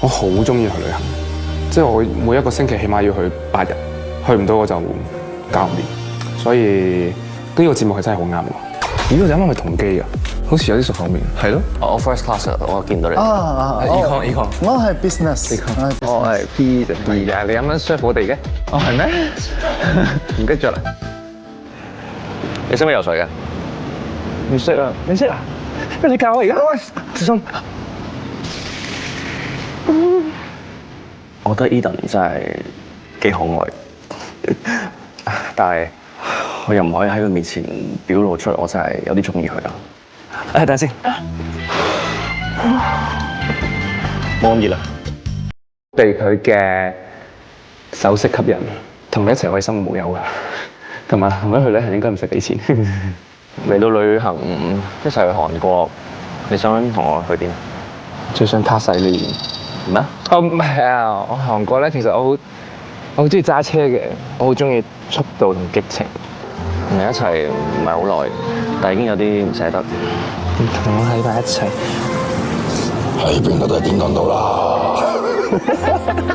我好中意去旅行，即係我每一個星期起碼要去8日，去唔到我就搞唔掂。所以呢個節目係真係好啱我。咦，我哋啱啱係同機㗎，好似有啲熟口面。係咯，我 first class 我見到你。Econ，我係 business。我係 B 就 B 嘅，你啱啱 serve 我哋嘅。哦，係咩？唔記得咗啦。你識唔識游水嘅？唔識啊？你識啊？不如你教我而家。小心。我覺得 Eden 真係幾可愛，但係我又唔可以喺佢面前表露出我真係有啲中意佢啊！等下先，冇咁熱啦。被佢嘅首飾吸引，同你一齊開心冇有㗎。同埋同佢去旅行應該唔使俾錢。嚟到旅行一齊去韓國，你想同我去邊？最想卡洗你咩？哦，唔係啊！我韓國咧，其實我好中意揸車嘅，我好中意速度同激情。同你一齊唔係好耐，但係已經有啲唔捨得。同我喺埋一齊，喺邊度都係點講到啦。